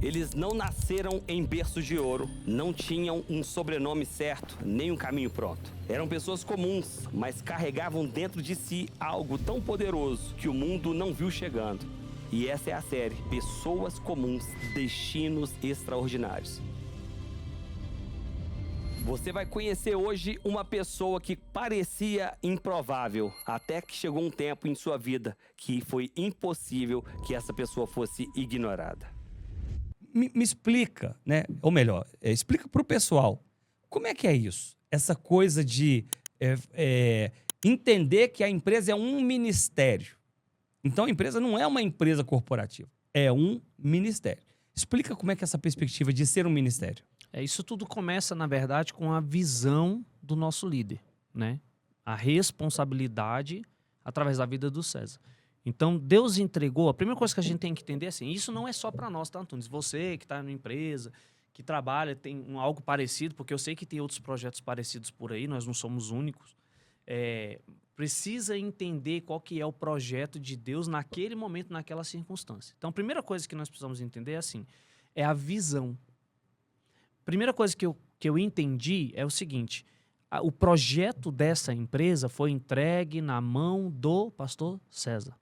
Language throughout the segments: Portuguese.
Eles não nasceram em berços de ouro, não tinham um sobrenome certo, nem um caminho pronto. Eram pessoas comuns, mas carregavam dentro de si algo tão poderoso que o mundo não viu chegando. E essa é a série Pessoas Comuns, Destinos Extraordinários. Você vai conhecer hoje uma pessoa que parecia improvável, até que chegou um tempo em sua vida que foi impossível que essa pessoa fosse ignorada. Me explica, né? Ou melhor, explica pro pessoal, como é que é isso? Essa coisa de entender que a empresa é um ministério. Então a empresa não é uma empresa corporativa, é um ministério. Explica como é que é essa perspectiva de ser um ministério. Isso tudo começa, na verdade, com a visão do nosso líder, né? A responsabilidade através da vida do César. Então, Deus entregou... A primeira coisa que a gente tem que entender é assim, isso não é só para nós, tá, Antunes? Você que está numa empresa, que trabalha, tem algo parecido, porque eu sei que tem outros projetos parecidos por aí, nós não somos únicos. Precisa entender qual que é o projeto de Deus naquele momento, naquela circunstância. Então, a primeira coisa que nós precisamos entender é assim, é a visão. Primeira coisa que eu entendi é o seguinte, o projeto dessa empresa foi entregue na mão do pastor César.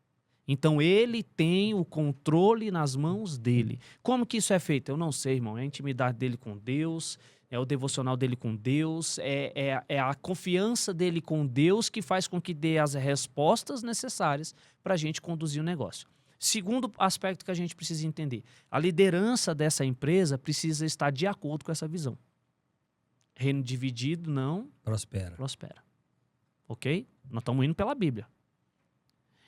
Então, ele tem o controle nas mãos dele. Como que isso é feito? Eu não sei, irmão. É a intimidade dele com Deus, é o devocional dele com Deus, é a confiança dele com Deus que faz com que dê as respostas necessárias para a gente conduzir o negócio. Segundo aspecto que a gente precisa entender, a liderança dessa empresa precisa estar de acordo com essa visão. Reino dividido não prospera. Ok? Nós estamos indo pela Bíblia.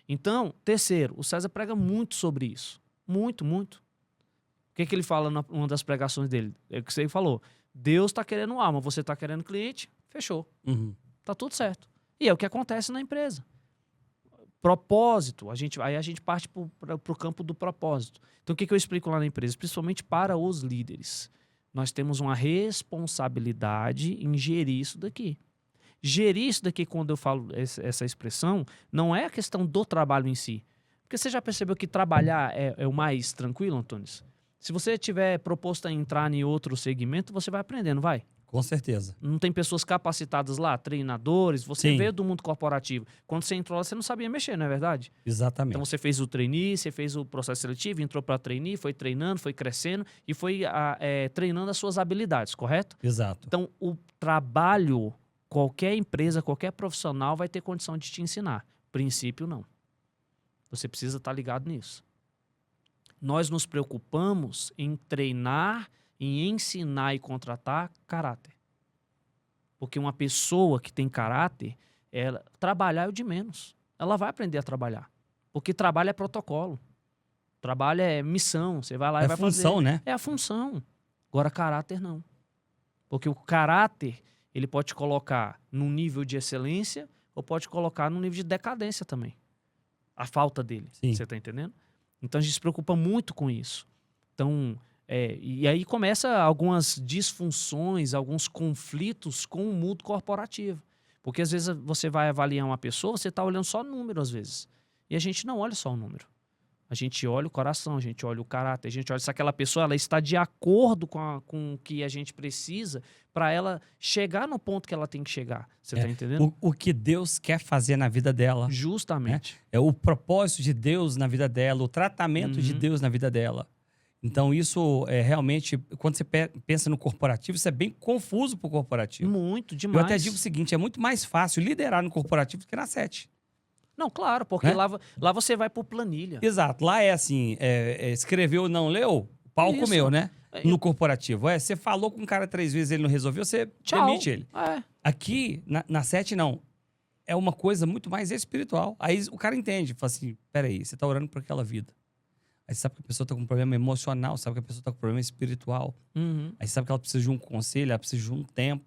Então, terceiro, o César prega muito sobre isso. Muito, muito. O que ele fala numa das pregações dele? É o que você falou. Deus está querendo alma, você está querendo cliente, fechou. Tá tudo certo. E é o que acontece na empresa. Propósito, aí a gente parte para o campo do propósito. Então, o que eu explico lá na empresa? Principalmente para os líderes. Nós temos uma responsabilidade em gerir isso daqui. Gerir isso daqui, quando eu falo essa expressão, não é a questão do trabalho em si. Porque você já percebeu que trabalhar é o mais tranquilo, Antunes? Se você tiver proposto a entrar em outro segmento, você vai aprendendo, vai? Com certeza. Não tem pessoas capacitadas lá, treinadores, você Sim. veio do mundo corporativo. Quando você entrou lá, você não sabia mexer, não é verdade? Exatamente. Então você fez o trainee, você fez o processo seletivo, entrou para trainee, foi treinando, foi crescendo e foi treinando as suas habilidades, correto? Exato. Então o trabalho, qualquer empresa, qualquer profissional vai ter condição de te ensinar. Princípio, não. Você precisa estar ligado nisso. Nós nos preocupamos em treinar, em ensinar e contratar caráter. Porque uma pessoa que tem caráter, trabalhar é o de menos. Ela vai aprender a trabalhar. Porque trabalho é protocolo. Trabalho é missão. Você vai lá e vai fazer. É função, né? É a função. Agora, caráter não. Porque o caráter, ele pode te colocar num nível de excelência ou pode te colocar num nível de decadência também. A falta dele. Sim. Você está entendendo? Então, a gente se preocupa muito com isso. Então, e aí começa algumas disfunções, alguns conflitos com o mundo corporativo. Porque às vezes você vai avaliar uma pessoa, você está olhando só o número às vezes. E a gente não olha só o número. A gente olha o coração, a gente olha o caráter, a gente olha se aquela pessoa ela está de acordo com o que a gente precisa para ela chegar no ponto que ela tem que chegar. Você está entendendo? O que Deus quer fazer na vida dela. Justamente. É o propósito de Deus na vida dela, o tratamento de Deus na vida dela. Então, isso é realmente, quando você pensa no corporativo, isso é bem confuso para o corporativo. Muito, demais. Eu até digo o seguinte, é muito mais fácil liderar no corporativo do que na SET. Não, claro, porque lá você vai por planilha. Exato, lá é assim, escreveu, não leu, pau comeu, né? No corporativo. Você falou com o cara 3 vezes, ele não resolveu, você demite ele. Aqui, na SET, não. É uma coisa muito mais espiritual. Aí o cara entende, fala assim, peraí, você tá orando por aquela vida. Aí você sabe que a pessoa tá com um problema emocional, sabe que a pessoa tá com um problema espiritual. Aí você sabe que ela precisa de um conselho, ela precisa de um tempo.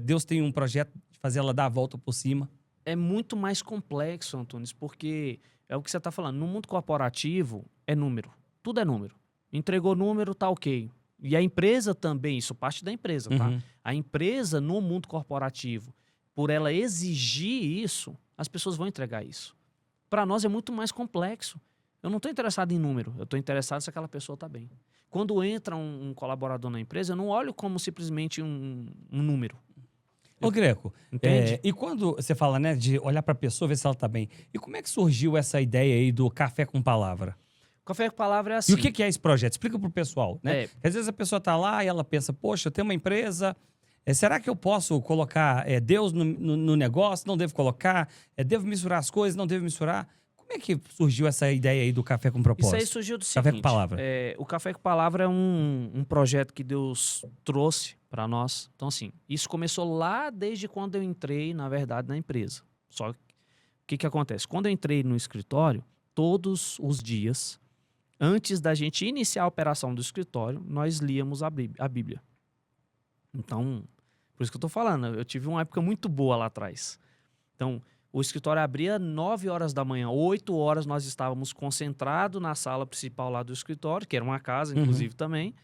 Deus tem um projeto de fazer ela dar a volta por cima. É muito mais complexo, Antunes, porque é o que você está falando. No mundo corporativo, é número. Tudo é número. Entregou número, tá ok. E a empresa também, isso parte da empresa, tá? A empresa, no mundo corporativo, por ela exigir isso, as pessoas vão entregar isso. Para nós é muito mais complexo. Eu não estou interessado em número, eu estou interessado se aquela pessoa está bem. Quando entra um colaborador na empresa, eu não olho como simplesmente um número. Ô, Greco, Entende? e quando você fala, né, de olhar para a pessoa, ver se ela tá bem, e como é que surgiu essa ideia aí do Café com Palavra? Café com Palavra é assim. E o que é esse projeto? Explica pro pessoal, né? É. Porque às vezes a pessoa tá lá e ela pensa, poxa, eu tenho uma empresa, será que eu posso colocar Deus no negócio? Não devo colocar? Devo misturar as coisas? Não devo misturar? Como é que surgiu essa ideia aí do Café com Propósito? Isso aí surgiu do seguinte. Café com Palavra. O Café com Palavra é um projeto que Deus trouxe para nós. Então, assim, isso começou lá desde quando eu entrei, na verdade, na empresa. Só que o que acontece? Quando eu entrei no escritório, todos os dias, antes da gente iniciar a operação do escritório, nós líamos a Bíblia. Então, por isso que eu tô falando, eu tive uma época muito boa lá atrás. Então, o escritório abria 9 horas da manhã, 8 horas nós estávamos concentrados na sala principal lá do escritório, que era uma casa, inclusive, também,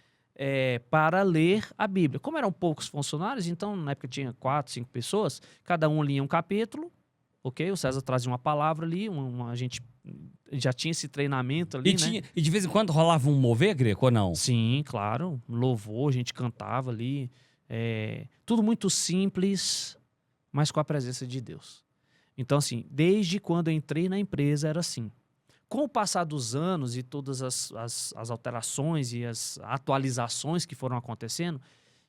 para ler a Bíblia. Como eram poucos funcionários, então, na época tinha 4, 5 pessoas, cada um lia um capítulo, ok? O César trazia uma palavra ali, a gente já tinha esse treinamento ali, né? E de vez em quando rolava um mover, Greco, ou não? Sim, claro. Louvor, a gente cantava ali. Tudo muito simples, mas com a presença de Deus. Então, assim, desde quando eu entrei na empresa era assim. Com o passar dos anos e todas as alterações e as atualizações que foram acontecendo,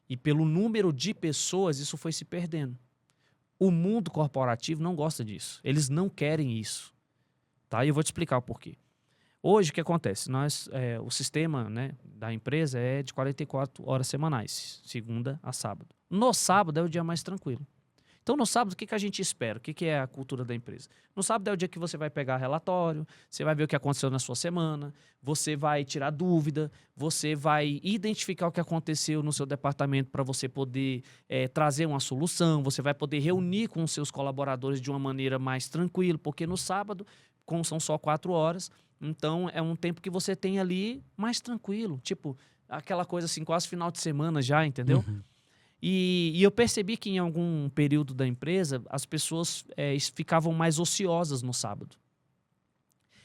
e pelo número de pessoas, isso foi se perdendo. O mundo corporativo não gosta disso. Eles não querem isso. Tá? E eu vou te explicar o porquê. Hoje, o que acontece? O sistema, né, da empresa é de 44 horas semanais, segunda a sábado. No sábado é o dia mais tranquilo. Então, no sábado, o que a gente espera? O que é a cultura da empresa? No sábado é o dia que você vai pegar relatório, você vai ver o que aconteceu na sua semana, você vai tirar dúvida, você vai identificar o que aconteceu no seu departamento para você poder trazer uma solução, você vai poder reunir com os seus colaboradores de uma maneira mais tranquila, porque no sábado, como são só 4 horas, então é um tempo que você tem ali mais tranquilo, tipo aquela coisa assim, quase final de semana já, entendeu? Uhum. E eu percebi que em algum período da empresa as pessoas ficavam mais ociosas no sábado.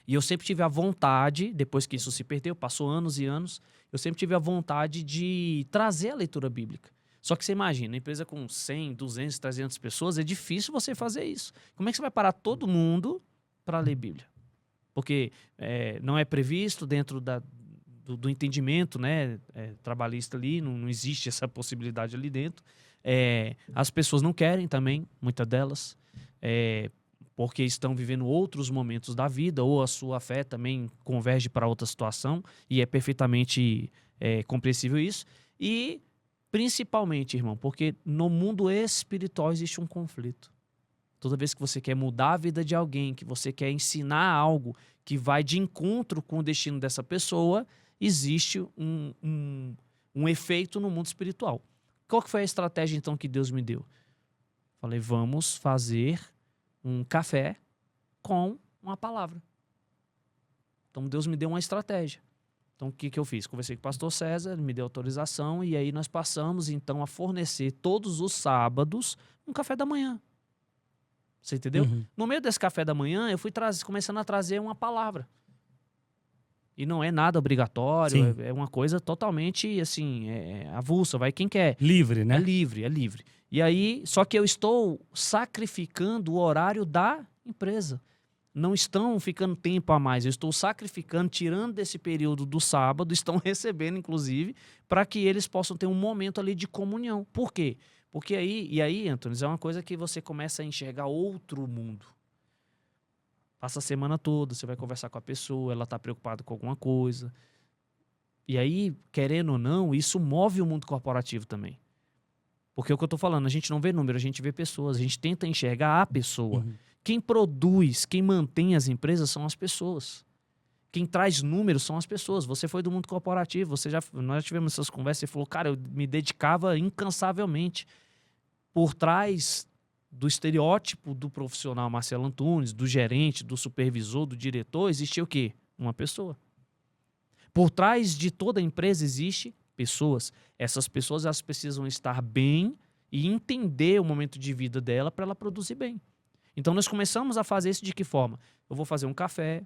E eu sempre tive a vontade, depois que isso se perdeu, passou anos e anos, eu sempre tive a vontade de trazer a leitura bíblica. Só que você imagina, uma empresa com 100, 200, 300 pessoas, é difícil você fazer isso. Como é que você vai parar todo mundo para ler Bíblia? Porque não é previsto dentro do entendimento, né, trabalhista ali, não existe essa possibilidade ali dentro. As pessoas não querem também, muitas delas, porque estão vivendo outros momentos da vida, ou a sua fé também converge para outra situação, e é perfeitamente compreensível isso. E, principalmente, irmão, porque no mundo espiritual existe um conflito. Toda vez que você quer mudar a vida de alguém, que você quer ensinar algo que vai de encontro com o destino dessa pessoa, existe um efeito no mundo espiritual. Qual que foi a estratégia, então, que Deus me deu? Falei, vamos fazer um café com uma palavra. Então, Deus me deu uma estratégia. Então, o que eu fiz? Conversei com o pastor César, ele me deu autorização, e aí nós passamos, então, a fornecer todos os sábados um café da manhã. Você entendeu? Uhum. No meio desse café da manhã, eu fui começando a trazer uma palavra. E não é nada obrigatório, é uma coisa totalmente, assim, avulsa, vai quem quer. Livre, né? É livre, é livre. E aí, só que eu estou sacrificando o horário da empresa. Não estão ficando tempo a mais, eu estou sacrificando, tirando desse período do sábado, estão recebendo, inclusive, para que eles possam ter um momento ali de comunhão. Por quê? Porque aí, Antônio, é uma coisa que você começa a enxergar outro mundo. Passa a semana toda, você vai conversar com a pessoa, ela está preocupada com alguma coisa. E aí, querendo ou não, isso move o mundo corporativo também. Porque é o que eu estou falando, a gente não vê número, a gente vê pessoas, a gente tenta enxergar a pessoa. Uhum. Quem produz, quem mantém as empresas são as pessoas. Quem traz números são as pessoas. Você foi do mundo corporativo, nós já tivemos essas conversas, você falou, cara, eu me dedicava incansavelmente. Por trás do estereótipo do profissional Marcelo Antunes, do gerente, do supervisor, do diretor, existia o quê? Uma pessoa. Por trás de toda a empresa existe pessoas. Essas pessoas, elas precisam estar bem e entender o momento de vida dela para ela produzir bem. Então, nós começamos a fazer isso de que forma? Eu vou fazer um café,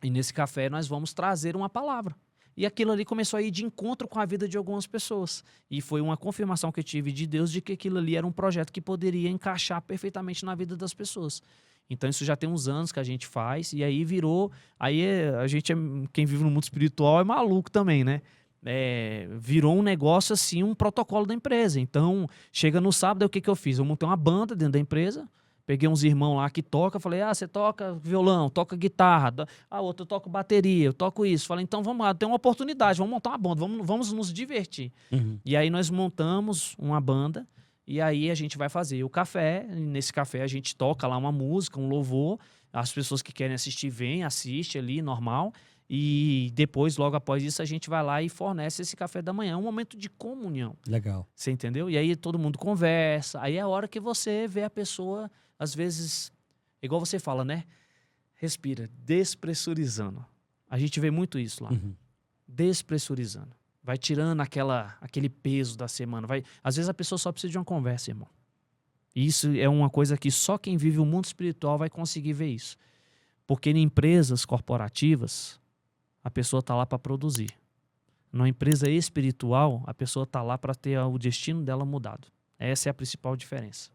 E nesse café nós vamos trazer uma palavra. E aquilo ali começou a ir de encontro com a vida de algumas pessoas. E foi uma confirmação que eu tive de Deus de que aquilo ali era um projeto que poderia encaixar perfeitamente na vida das pessoas. Então isso já tem uns anos que a gente faz, e aí virou... Aí a gente, quem vive no mundo espiritual é maluco também, né? Virou um negócio assim, um protocolo da empresa. Então, chega no sábado, o que eu fiz? Eu montei uma banda dentro da empresa, peguei uns irmãos lá que tocam, falei, você toca violão, toca guitarra, outro eu toco bateria, eu toco isso. Falei, então vamos lá, tem uma oportunidade, vamos montar uma banda, vamos nos divertir. E aí nós montamos uma banda, e aí a gente vai fazer o café, e nesse café a gente toca lá uma música, um louvor, as pessoas que querem assistir vêm, assistem ali, normal. E depois, logo após isso, a gente vai lá e fornece esse café da manhã. É um momento de comunhão. Legal. Você entendeu? E aí todo mundo conversa. Aí é a hora que você vê a pessoa, às vezes, igual você fala, né? Respira, despressurizando. A gente vê muito isso lá. Despressurizando. Vai tirando aquele peso da semana. Às vezes a pessoa só precisa de uma conversa, irmão. E isso é uma coisa que só quem vive o mundo espiritual vai conseguir ver isso. Porque em empresas corporativas, a pessoa está lá para produzir. Numa empresa espiritual, a pessoa está lá para ter o destino dela mudado. Essa é a principal diferença.